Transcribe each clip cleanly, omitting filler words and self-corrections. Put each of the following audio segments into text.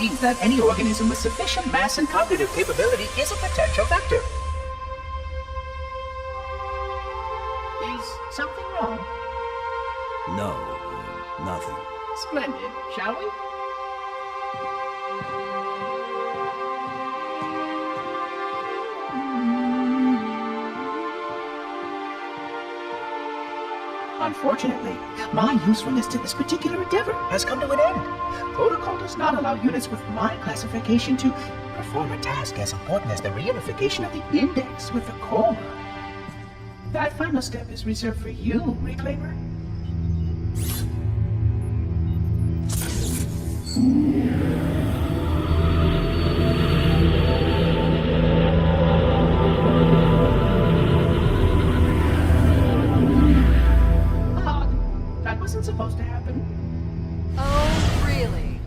means that any organism with sufficient mass and cognitive capability is a potential vector. Is something wrong? No, nothing. Splendid, shall we? Unfortunately, my usefulness to this particular endeavor has come to an end. Protocol does not allow units with my classification to perform a task as important as the reunification of the index with the core. That final step is reserved for you, Reclaimer. That wasn't supposed to happen. Oh, really?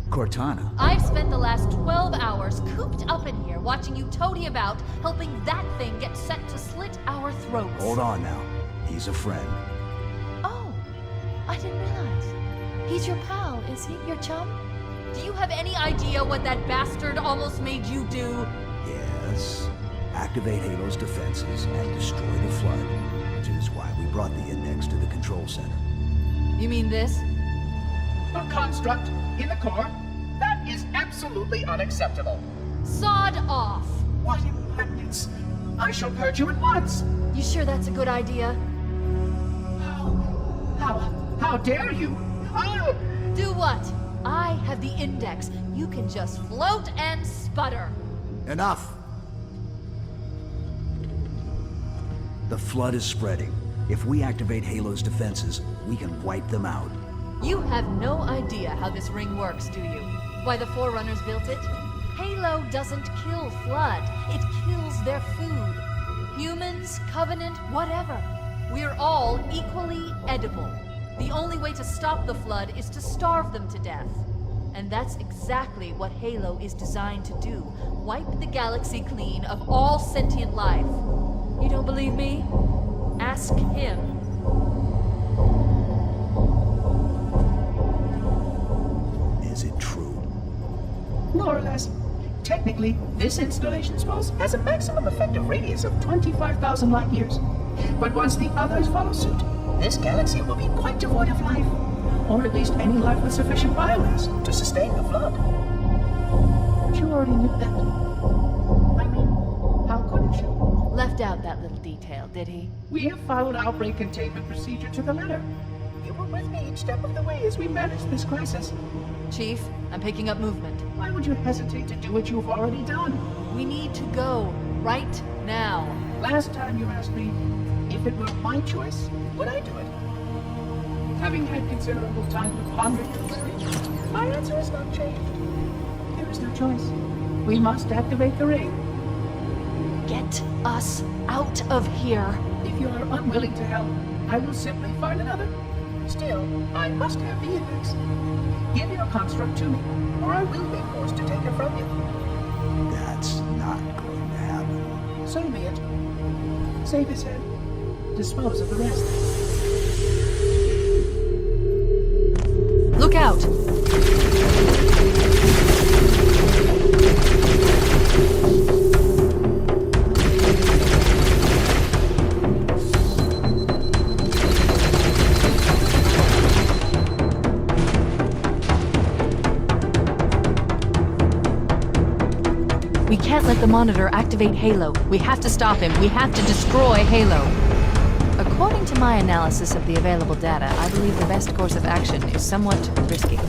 Cortana. I've spent the last 12 hours cooped up in here watching you toady about, helping that thing get set to slit our throats. Hold on now. He's a friend. Oh, I didn't realize. He's your pal, is he? Your chum? Do you have any idea what that bastard almost made you do? Yes. Activate Halo's defenses and destroy the Flood, which is why we brought the index to the control center. You mean this? A construct in the core? That is absolutely unacceptable. Sod off! What impertinence! I shall purge you at once! You sure that's a good idea? How dare you? Oh! Do what? I have the index. You can just float and sputter. Enough! The Flood is spreading. If we activate Halo's defenses, we can wipe them out. You have no idea how this ring works, do you? Why the Forerunners built it? Halo doesn't kill Flood. It kills their food. Humans, Covenant, whatever. We're all equally edible. The only way to stop the Flood is to starve them to death. And that's exactly what Halo is designed to do. Wipe the galaxy clean of all sentient life. You don't believe me? Ask him. Is it true? More or less. Technically, this installation's pulse has a maximum effective radius of 25,000 light years. But once the others follow suit, this galaxy will be quite devoid of life. Or at least any life with sufficient biomass to sustain the Flood. You already knew that. I mean, how couldn't you? Left out that little detail, did he? We have followed outbreak containment procedure to the letter. You were with me each step of the way as we managed this crisis. Chief, I'm picking up movement. Why would you hesitate to do what you've already done? We need to go right now. Last time you asked me if it were my choice, would I do it? Having had considerable time to ponder your query, my answer has not changed. There is no choice. We must activate the ring. Get us out of here. If you are unwilling to help, I will simply find another. Still, I must have the index. Give your construct to me, or I will be forced to take it from you. That's not going to happen. So be it. Save his head. Dispose of the rest. Look out! We can't let the Monitor activate Halo. We have to stop him. We have to destroy Halo. According to my analysis of the available data, I believe the best course of action is somewhat risky.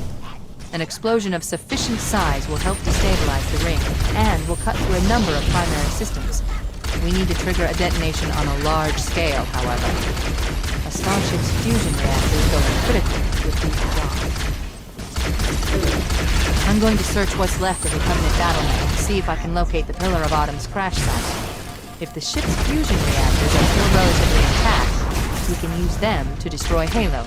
An explosion of sufficient size will help destabilize the ring, and will cut through a number of primary systems. We need to trigger a detonation on a large scale, however. A starship's fusion reactor is going critical with these jobs. I'm going to search what's left of the Covenant battle net and see if I can locate the Pillar of Autumn's crash site. If the ship's fusion reactors are still relatively intact, we can use them to destroy Halo.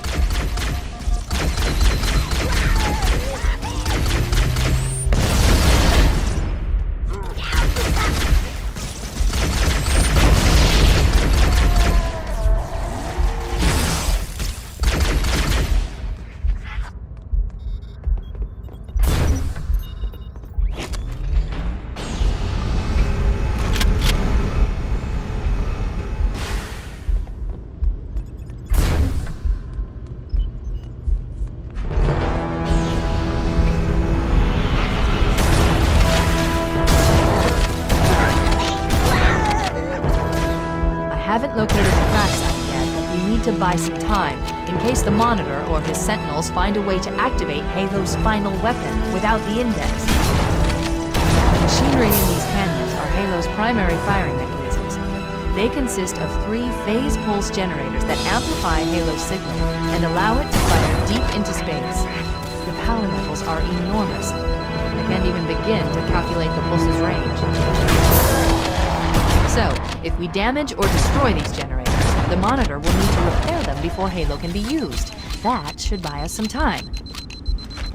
to buy some time, in case the Monitor or his Sentinels find a way to activate Halo's final weapon without the index. The machinery in these canyons are Halo's primary firing mechanisms. They consist of 3 phase pulse generators that amplify Halo's signal and allow it to fire deep into space. The power levels are enormous. I can't even begin to calculate the pulse's range. So, if we damage or destroy these generators, the Monitor will need to repair them before Halo can be used. That should buy us some time.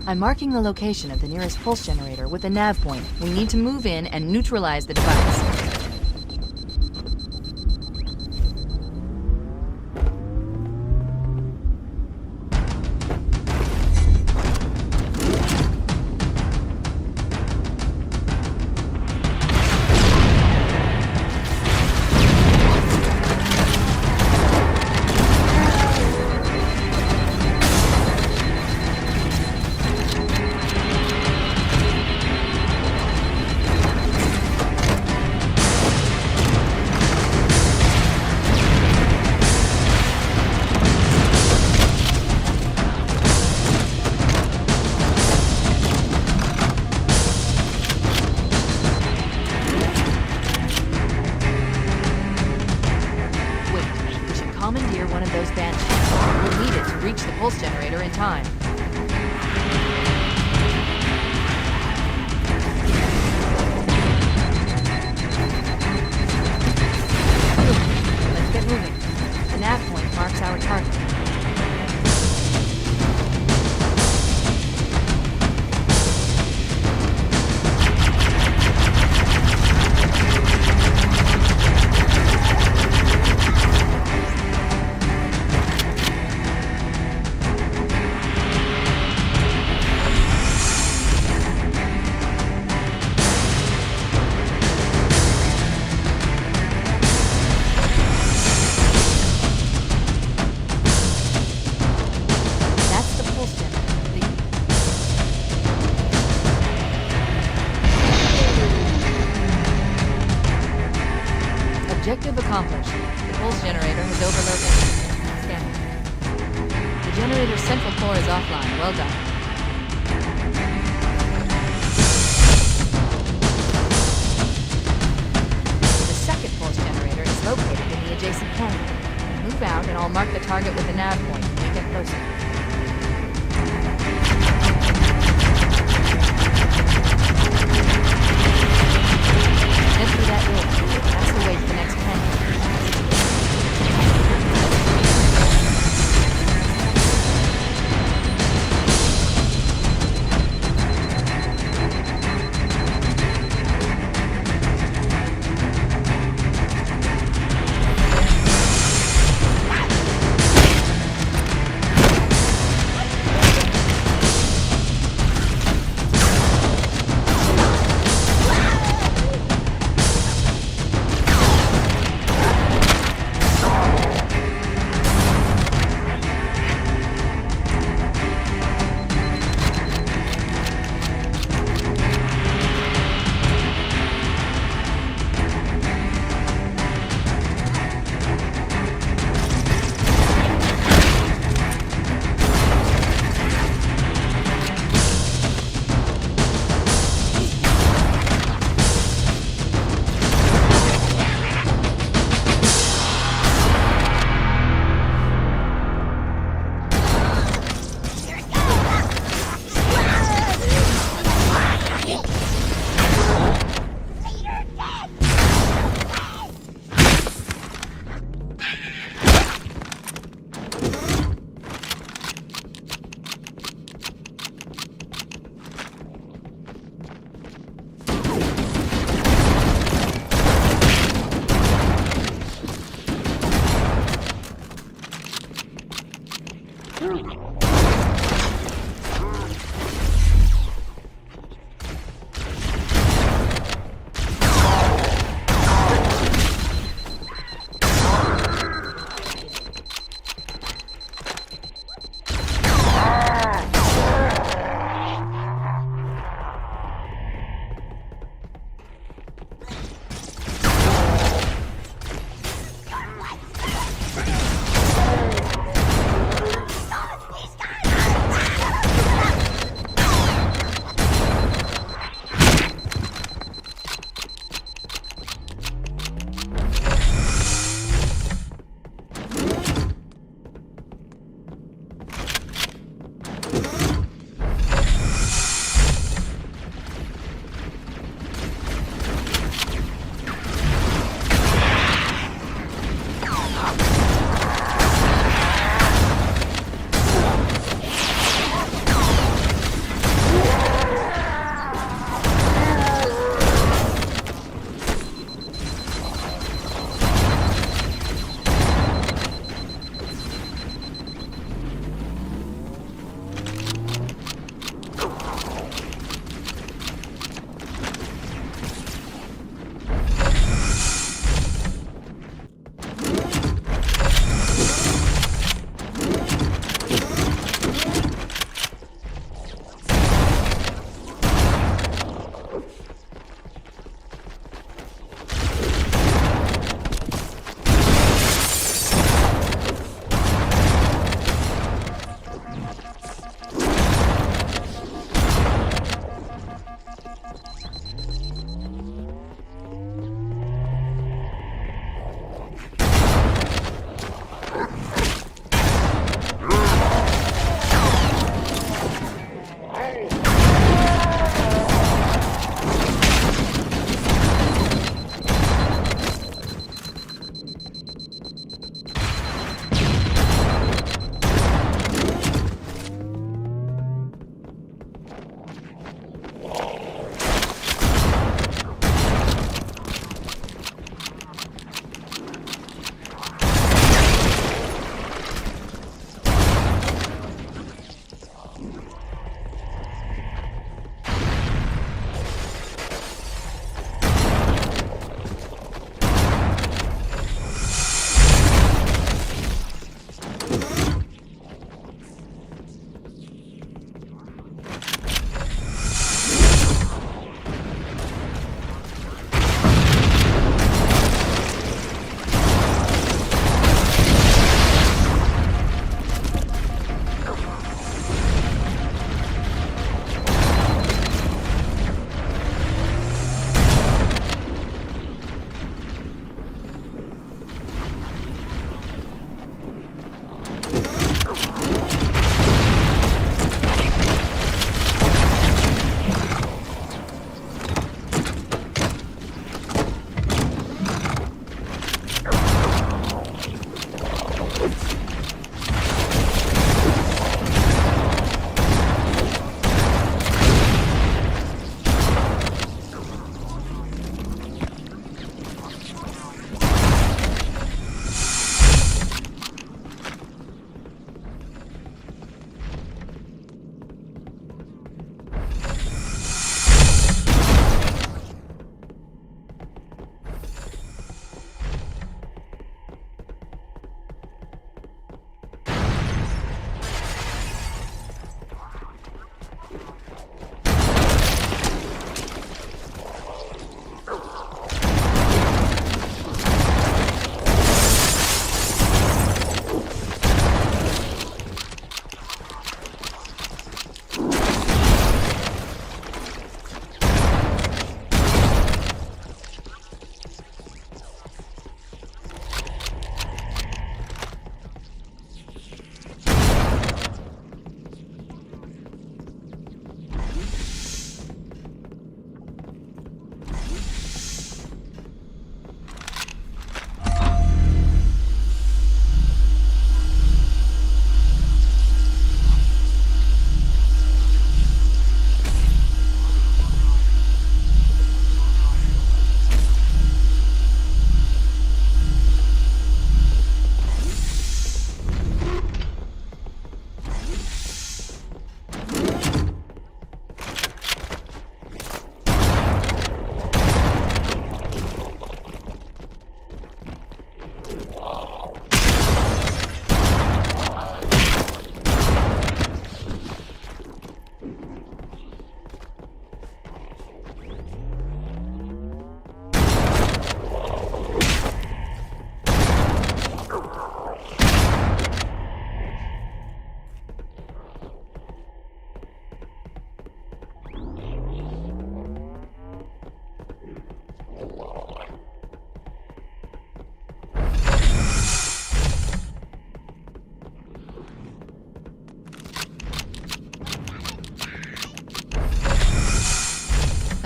I'm marking the location of the nearest pulse generator with a nav point. We need to move in and neutralize the device. Commandeer one of those Banshees. We'll need it to reach the pulse generator in time. Let's get moving. The nav point marks our target. Objective accomplished. The pulse generator has overloaded. Scanning. The generator's central core is offline. Well done. The second pulse generator is located in the adjacent canyon. Move out and I'll mark the target with the nav point when we get closer. Head through that door. That's the way to the next canyon.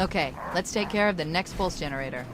Okay, let's take care of the next pulse generator.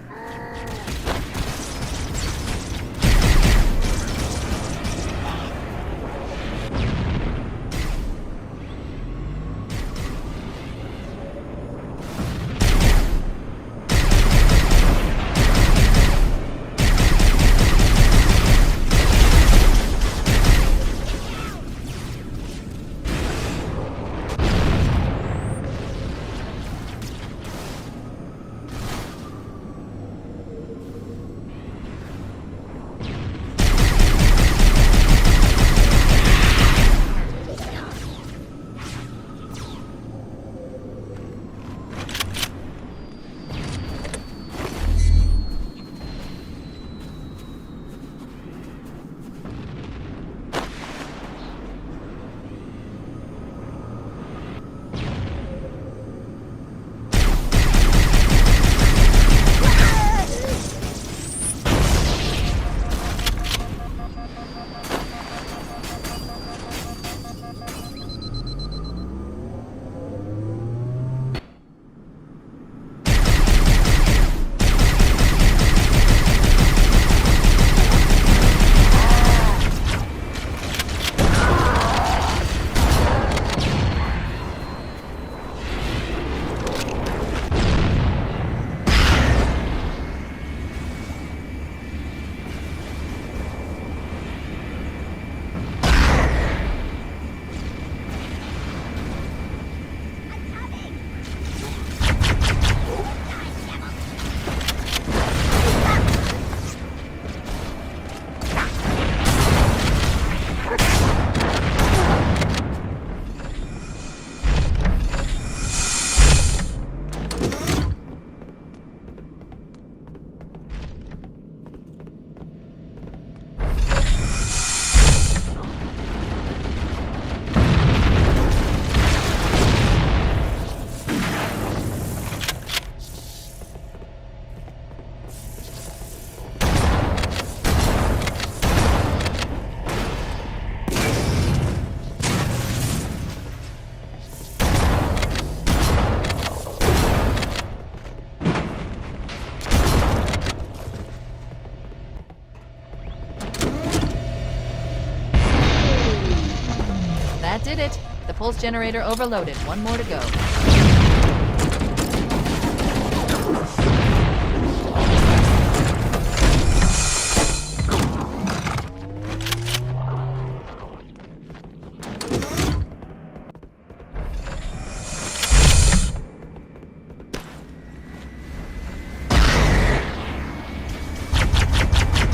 That did it. The pulse generator overloaded. One more to go.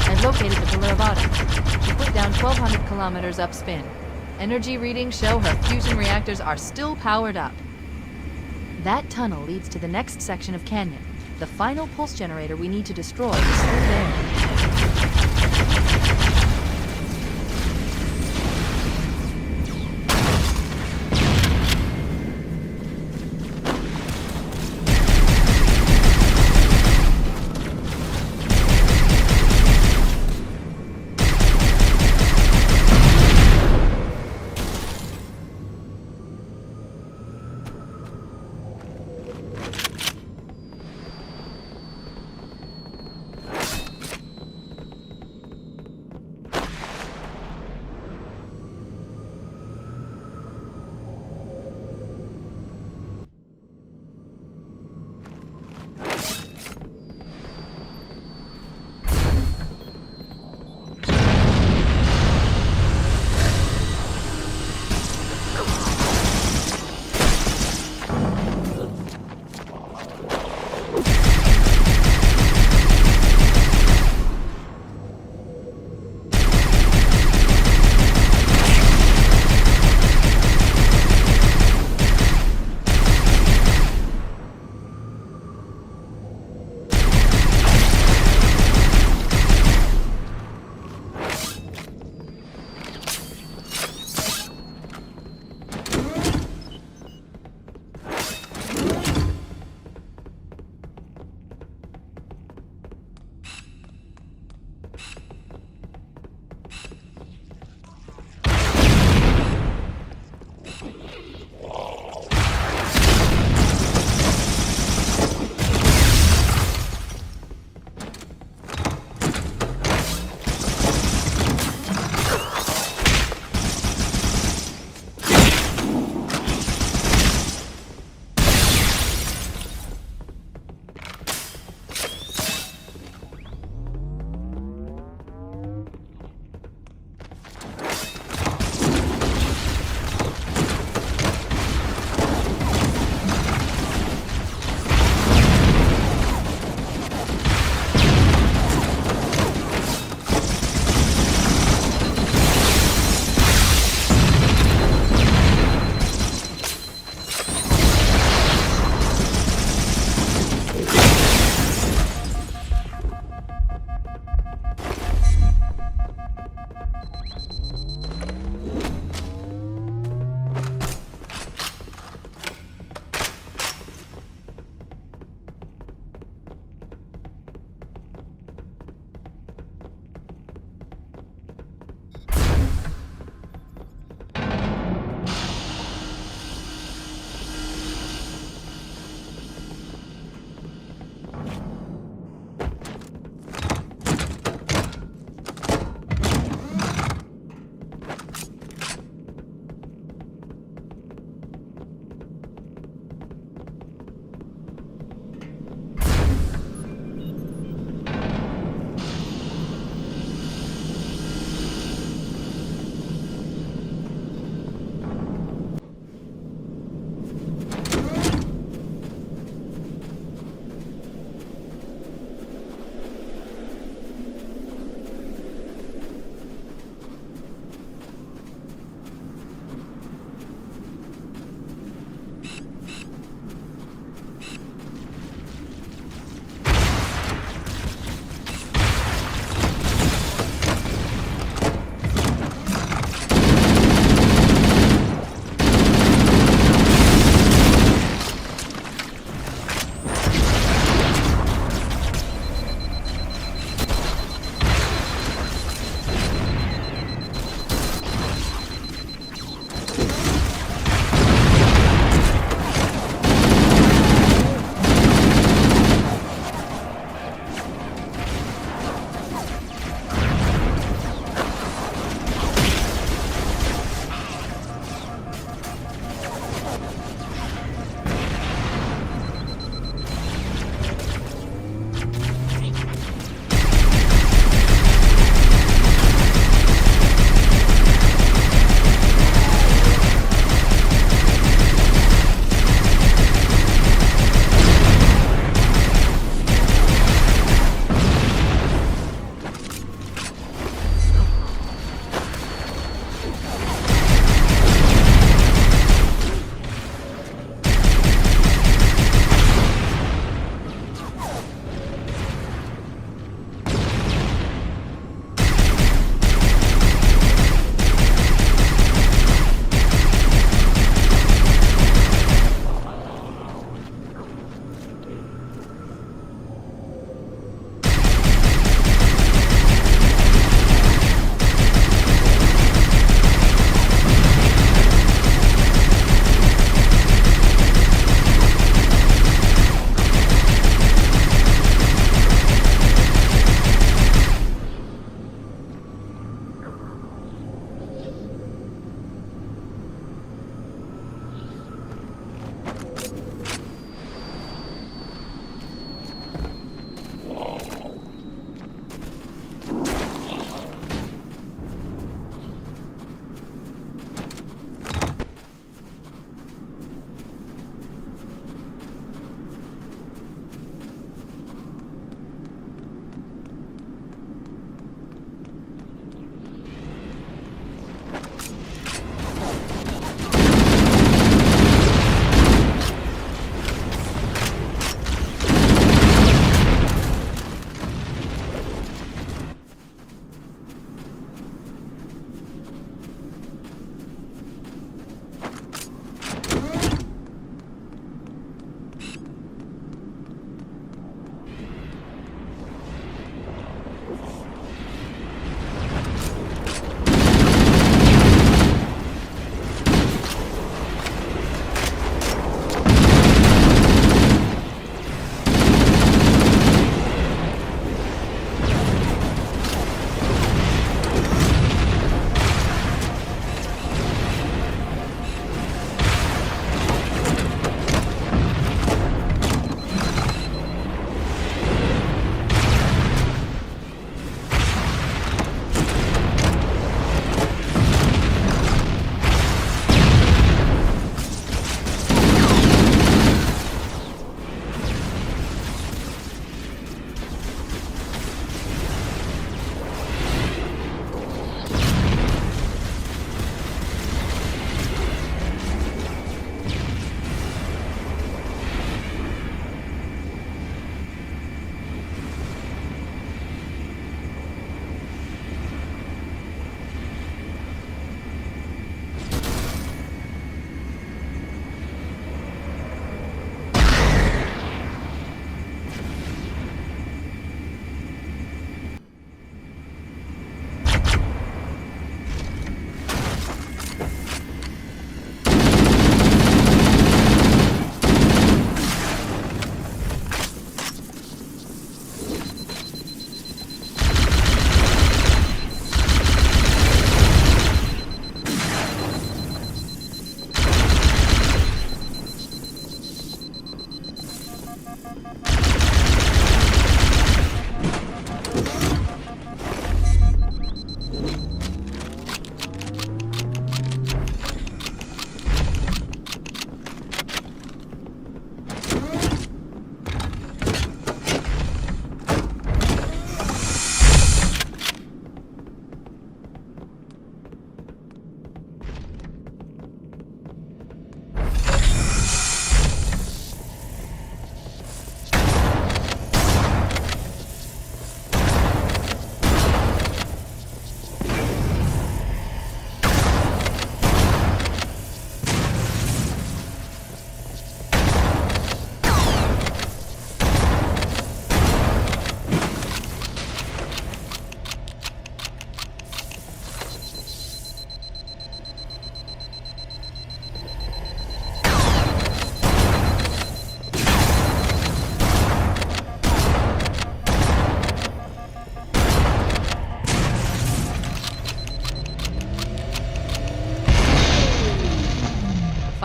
I've located the pillar of autumn. She put down 1,200 kilometers upspin. Energy readings show her fusion reactors are still powered up. That tunnel leads to the next section of canyon. The final pulse generator we need to destroy is through there.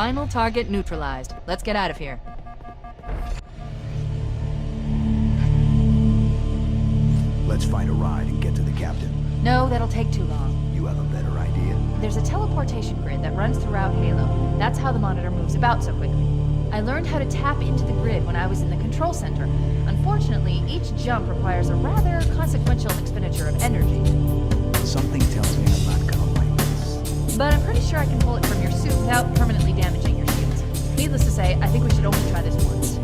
Final target neutralized. Let's get out of here. Let's find a ride and get to the captain. No, that'll take too long. You have a better idea? There's a teleportation grid that runs throughout Halo. That's how the monitor moves about so quickly. I learned how to tap into the grid when I was in the control center. Unfortunately, each jump requires a rather consequential expenditure of energy. Something tells me I'm not gonna like this. But I'm pretty sure I can pull it from your suit without permanently damaging your shields. Needless to say, I think we should only try this once.